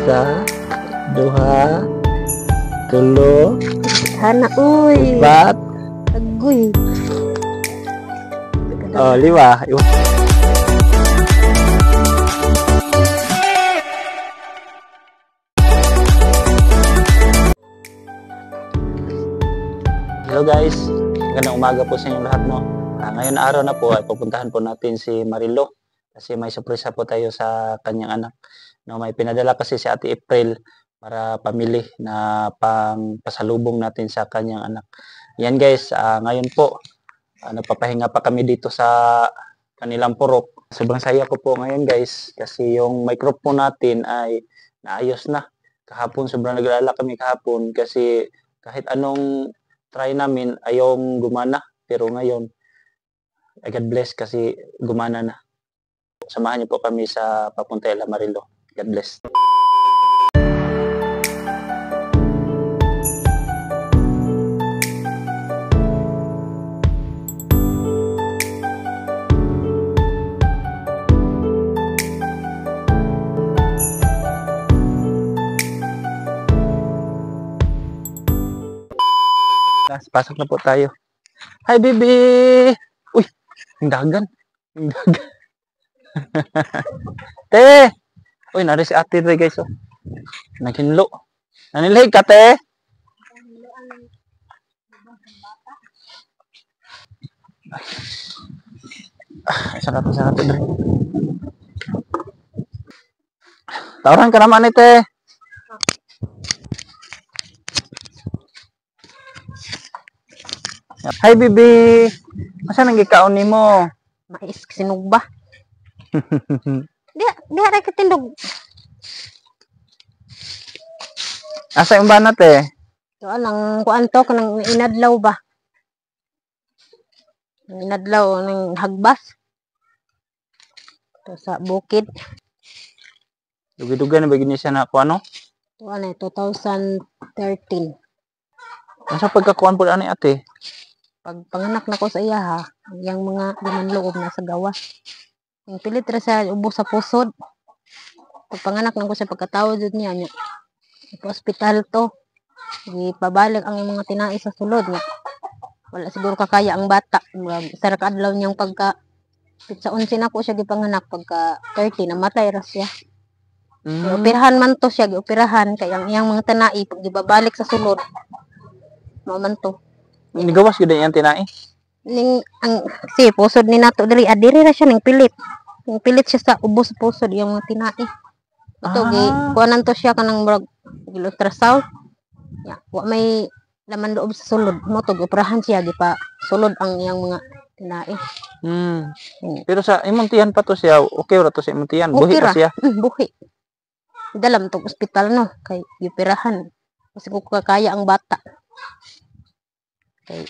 Isa, duha, tulo, Hana, uy. upat, Agoy. oh, lima. Hello guys, magandang umaga po sa inyong lahat mo. Ngayon araw na po ay pupuntahan po natin si Marilo kasi may surpresa po tayo sa kanyang anak. No, may pinadala kasi si Ate April para pamili na pang pasalubong natin sa kanyang anak. Yan guys, ngayon po nagpapahinga pa kami dito sa kanilang purok. Sobrang saya ko po ngayon guys kasi yung microphone natin ay naayos na. Kahapon sobrang nag-alala kami kahapon kasi kahit anong try namin ayong gumana, pero ngayon God bless kasi gumana na. Samahan niyo po kami sa papunta sa Marilo. God bless. Pasok na po tayo. Hi, baby! Uy, yung dagan. Yung dagan. Te! Uy, nari si ate rin guys. Oh. Naghinlo. Nanilhig ka, te? Isa na to rin. Tawaran ka naman, te. Hi, baby! Masa nang gikaon ni mo? Mais sinugba. Di ara ka tindog. Asa yung banat eh? So alang kuan to kanang inadlaw ba? Inadlaw ng hagbas. To sa bukid. Dugi-dugi na bagay niya na ako ano? To ano 2013. Asa pagkakuan po ani ate? Pag panganak na ko sa iya ha, yung mga liman-loob na sa gawas. Yung pilit ra sa ubos sa pusod. Pag panganak na ko sa pagkatawad niya nya. Sa ospital to. Ipabalik ang mga tinai sa sulod nga. Wala siguro kakaya ang bata. Sa kadlaw niyang pagka sa 11 na ko siya gipanganak pagka 30 namatay ra siya. Operahan man to siya, gioperahan kay ang iyang mga tinai pag gibabalik sa sulod. Mao man to. Nigawas gyud yan tinai. Ning ang si pusod ni nato diri adiri ra siya ning pilit. Ning pilit siya sa ubos sa pusod yung mga tinai. Ito kuanan to siya kanang ultrasound. Ya, wa may laman loob sa sulod. Mo to operahan siya gipa sulod ang iyang mga tinai. Pero sa imong tiyan pa to siya, okay ra to sa imong tiyan. Buhi pa siya. Buhi. Dalam tong ospital no kay gioperahan. Kasi kung kakaya ang bata. Kay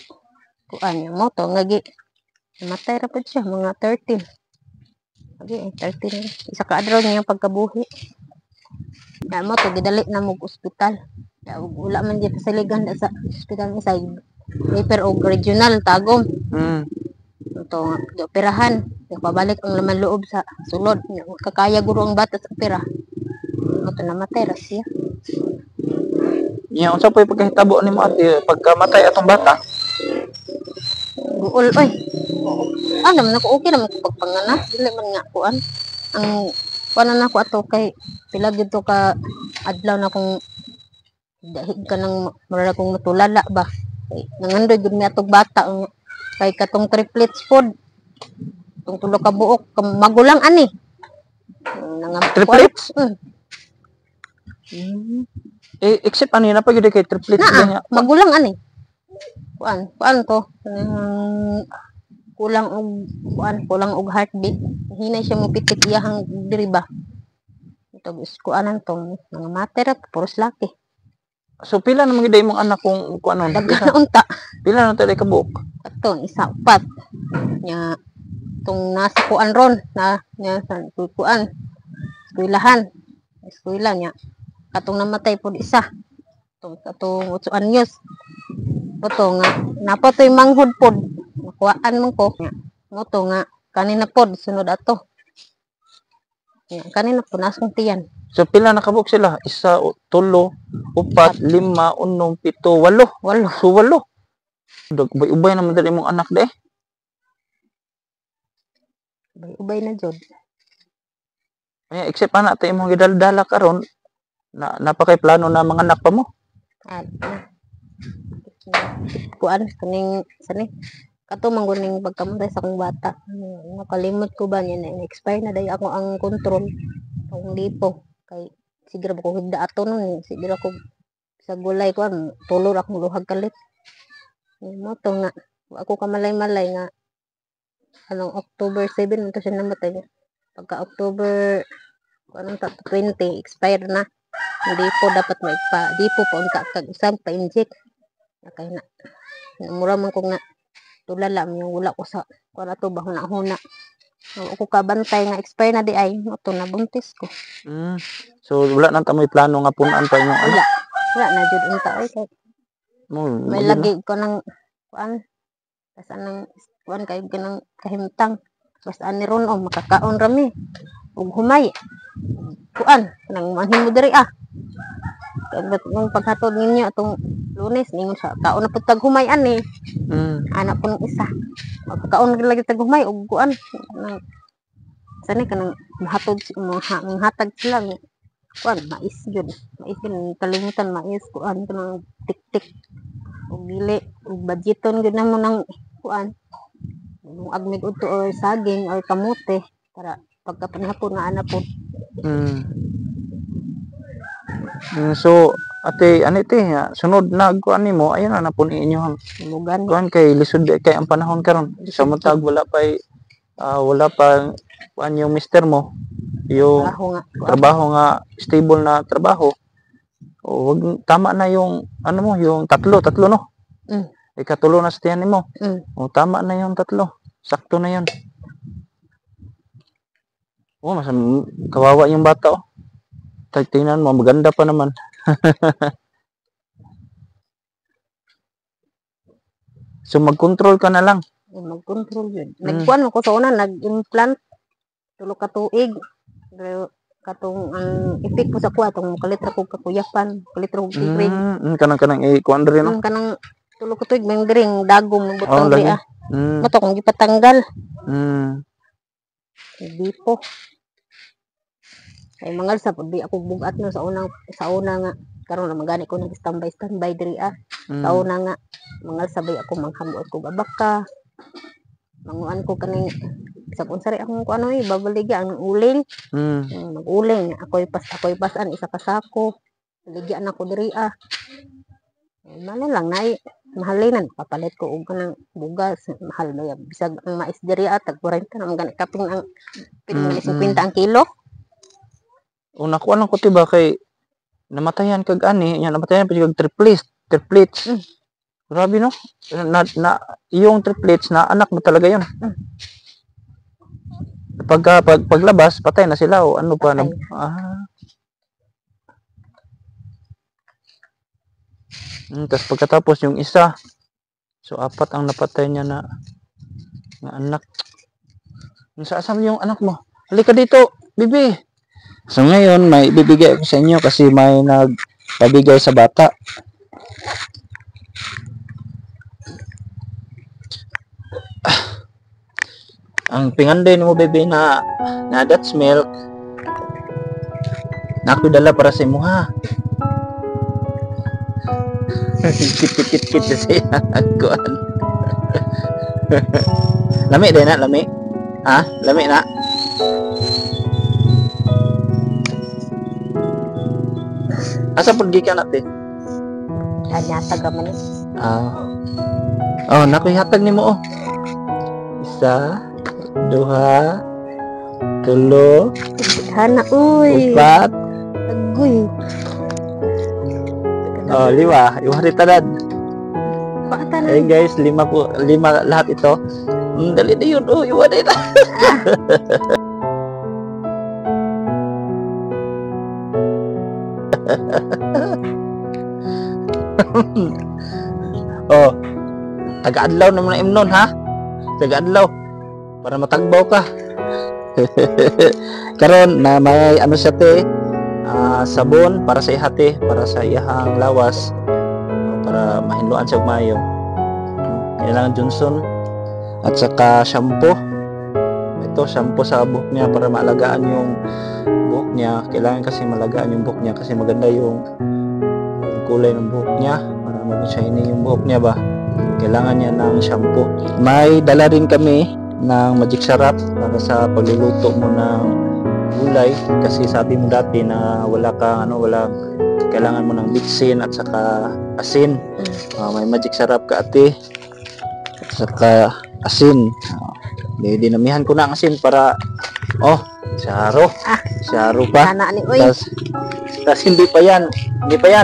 kuan yung mo to ngagi matay ra pud siya mga 13. Okay, 13. Isa ka adlaw niya pagkabuhi. Ya mo to gidali na mo ospital. Ya wala man gyud pasaligan sa ospital ni sa paper og regional tagom. Ito gioperahan, pabalik ang laman loob sa sulod. Kakaya guro ang bata sa opera. Mo to namatay ra siya. Nya unsa po'y pagkahitabo nimo ate pagkamatay atong bata? Buol oy. Ano man ako okay naman ko pagpanganak, dili man nga kuan. Ang kuan na ako ato kay pila gyud to ka adlaw na kung dahig ka nang mara kong matulala ba. Kay nangandoy gyud mi atong bata kay katong triplets pod. Tong tulo ka buok magulang ani. Triplets? Except ano na pag yun kay triplets niya. Magulang ani. Kuan ko kulang og heartbeat. Hinay siya mo pitik iyahang diri ba. Ito kuanan tong mga mater puros laki. So pila na mga imong anak kung kuanon? Daghan unta. Pila na tayo kabuok? Ato isa upat. Nya tong nasa kuan ron na nya sa kuan. Eskwela niya. Katong namatay pod isa. Katong 8 anyos. Boto nga napatoy manghod pod nakuhaan man ko mo to nga kanina pod sunod ato Kanina po, naas kong tiyan. So pila nakabuk sila? 1, 3, 4, 5, 6, 7, 8. Walo. So 8. Ubay-ubay naman dali mong anak de. Ubay na jud. Kaya except anak tayo mong gidaldala karon napakay plano na mga anak pa mo. At kuan kaning sani kato mangguning pagkamatay sa akong bata. Nakalimot ko ba niya na expire na day ako ang control ang lipo kay siguro ko higda ato nun siguro ko sa gulay ko tulor akong luhag kalit. Mo to nga ako kamalay-malay nga anong October 7 ito siya namatay. Pagka October anong 20 expire na. Hindi po dapat di po pa unta kag isang pa-inject. Kay na mura man kong na tulala yung wala ko sa kuan ato ba huna-huna. Ako kabantay nga expire na di ay ito na buntis ko. So wala nang tamoy plano nga punan pa yung ano. Wala na jud unta ay kay may lagi ko nang kuan basta nang kuan kay kanang kahimtang basta ani ron makakaon rami ug humay kuan nang manhimo diri yung paghatod ninyo atong Lunes ningon sa kaon na pud tag humay ani anak ko ng isa magkaon lagi tag humay ug kuan sani kanang mahatag sila kuan mais jud kalimutan mais kuan kanang tik-tik ug dili ug budgeton gud namo nang kuan agmig udto or saging or kamote para pagkapanhapon na anak po. So ate anite sunod na kuan nimo ayun na napun inyo Lugan kuan kay lisod kay ang panahon karon sa matag wala pa kuan yung mister mo yung trabaho nga stable na trabaho o wag tama na yung ano mo yung tatlo no ikatulo na sa tiyan nimo o tama na yung tatlo sakto na yun mas kawawa yung bata tingnan mo maganda pa naman. So mag-control ka na lang. Mag-control yun. Nagkuhan ako sa una, nag-implant. Tulo ka tuig. Katong ang ipik ko sa kuha, itong kalitra ko kakuyapan, kalitra ko kikring. Kanang ikuhan rin, no? Kanang tulo ka tuig, may ring dagong, butang lagi. Mato kong ipatanggal. Hindi po. Ay mangal sa pagdi ako bugat no sa una nga karon na magani ko nag-standby diri sa una nga mangal sabay ako manghamuot ko babaka manguan ko kaning sa unsari akong kuno babaligya ang uling mag-uling ako'y pasan isa ka sako baligyan ako diri lang nay mahalinan papalit ko og kanang bugas mahal ba bisag ang mais diri tag 40 na magani kaping ang 50 ang kilo. Nakuha lang ko tiba kay namatayan kag namatayan pa kag triplets. Grabe no? Yung triplets na anak mo talaga yun. Paglabas patay na sila o ano pa tapos pagkatapos yung isa so 4 ang napatay niya na anak. Saan yung anak mo? Halika dito, bibi. So ngayon may ibibigay ko sa inyo kasi may nagpabigay sa bata. Ang pinganday mo bebe na that's milk. Naku dala para sa imo ha. Kit kasi kuan. Lami din na lami. Ha? Lami na. Asa pud gikan natin? Hatag man ni. Nakoy hatag nimo Isa, 2, 3, hana uy. 4. Agoy. 5. Iwari tanad. Hey guys, 5 lahat ito. Dali na yun. Iwari na. Taga-adlaw naman na imnon ha. Taga-adlaw para matagbaw ka. Karon na may ano siya te, sabon para sa ihate, para sa iyahang lawas, para mahinluan siya og maayo. Kailangan Johnson at saka shampoo. Ito shampoo sa buhok niya para maalagaan yung buhok niya. Kailangan kasi malagaan yung buhok niya kasi maganda yung kulay ng buhok niya para maging shiny yung buhok niya ba. Kailangan niya ng shampoo. May dala rin kami ng magic sarap para sa pagluluto mo ng gulay kasi sabi mo dati na wala kailangan mo ng bitsin at saka asin. May magic sarap ka ate at saka asin. Dinamihan ko na ang asin para Saro pa. Tas hindi pa yan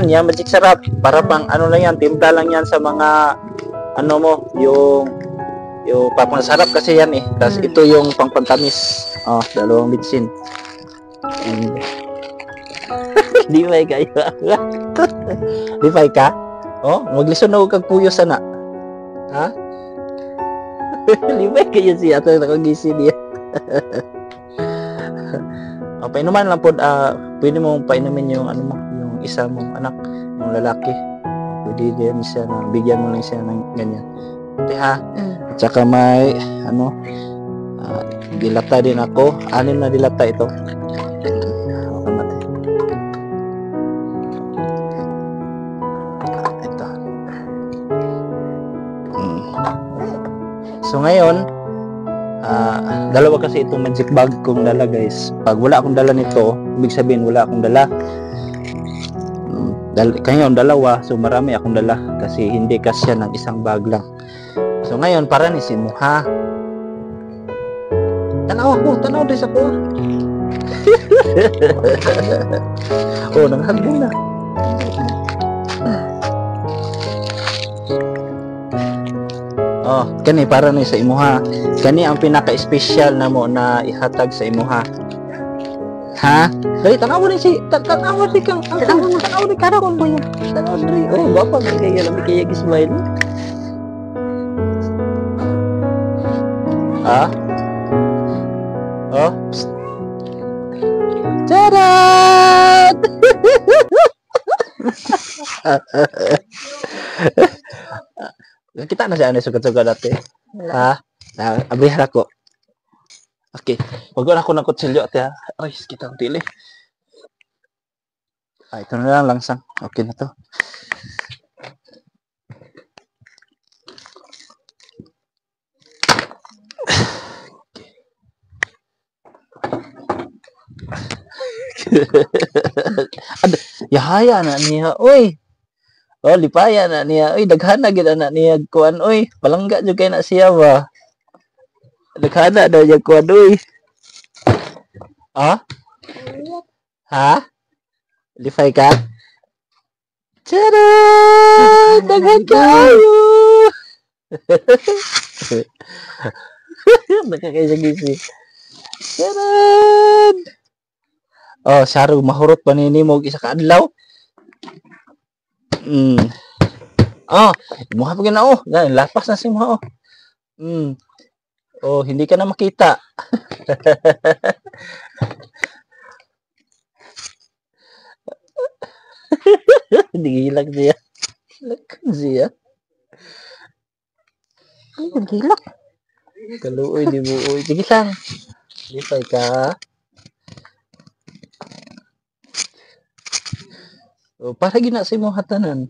yan magic sarap para pang ano lang yan, timpla lang yan sa mga ano mo, yung papangsarap kasi yan eh. Tas ito yung pangpantamis. Dalawang bitsin. Di ba kayo? Di ba ka? Maglison na kag puyo sana. Ha? Di ba kayo siya ito nakagising niya? Painuman lang po, pwede mong painumin yung ano mo, yung isa mong anak, yung lalaki. Pwede din siya na bigyan mo lang siya ng ganyan. Ha? At saka may dilata din ako. 6 na dilata ito. Ito. So ngayon, dalawa kasi itong magic bag kong dala guys. Pag wala akong dala nito, ibig sabihin wala akong dala. Ngayon dalawa, so marami akong dala kasi hindi kasya ng isang bag lang. So ngayon para ni si Muha. Tanaw din sa ko. Nanghagbo na. Kani para ni sa imuha. Kani ang pinaka-espesyal na mo na ihatag sa imuha. Ha? Dali, tanaw ni kang tanaw ni kara kung boy. Tanaw ni. Bapa kaya lami kaya gismail. Charat! Kita na siya sugat-sugat dati. Abrihan ako. Okay. Wag ako ng kutsilyo ate ha. Ay, kita ang tili. Ito na lang langsang. Okay na to. Yahaya na niya. Uy. Lipaya na niya. Uy, daghana gid na niya kuan. Uy, palangga jud kay na siya ba. Daghana daw niya kuan. Uy. Ha? Lipay ka? Tada! Daghan kayo! Nakakaisagisi. Tada! Saro, mahurot pa nini mo isa ka adlaw. Muha pa gina lapas na si Muha hindi ka na makita. Digilak siya. Gilak. Kaluoy di buoy. Sige lang. Lipay ka. Para gina sa imong hatanan.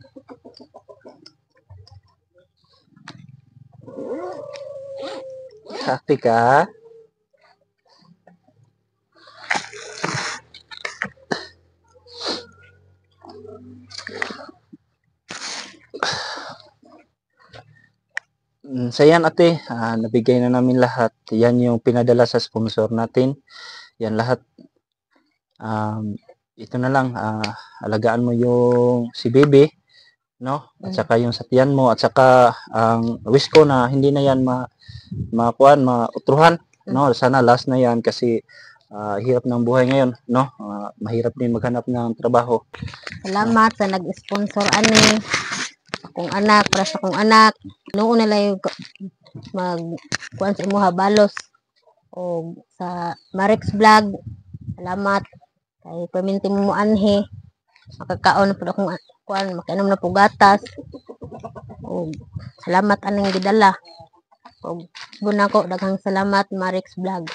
Happy ka? So yan ate, nabigay na namin lahat. Yan yung pinadala sa sponsor natin. Yan lahat. Ito na lang, alagaan mo yung si baby, no? At saka yung satiyan mo, at saka ang wish ko na hindi na yan mautruhan, no? Sana last na yan kasi hirap ng buhay ngayon, no? Mahirap din maghanap ng trabaho. Salamat sa nag-sponsor ani. Akong anak, para sa akong anak. Noon na lang yung kuan sa imuha balos. O sa Marex Vlog, salamat. Kay perminti mo anhe. Makakaon na po akong kuan, makainom na po gatas. O salamat aning gidala. O guna ko daghang salamat Marex Vlog.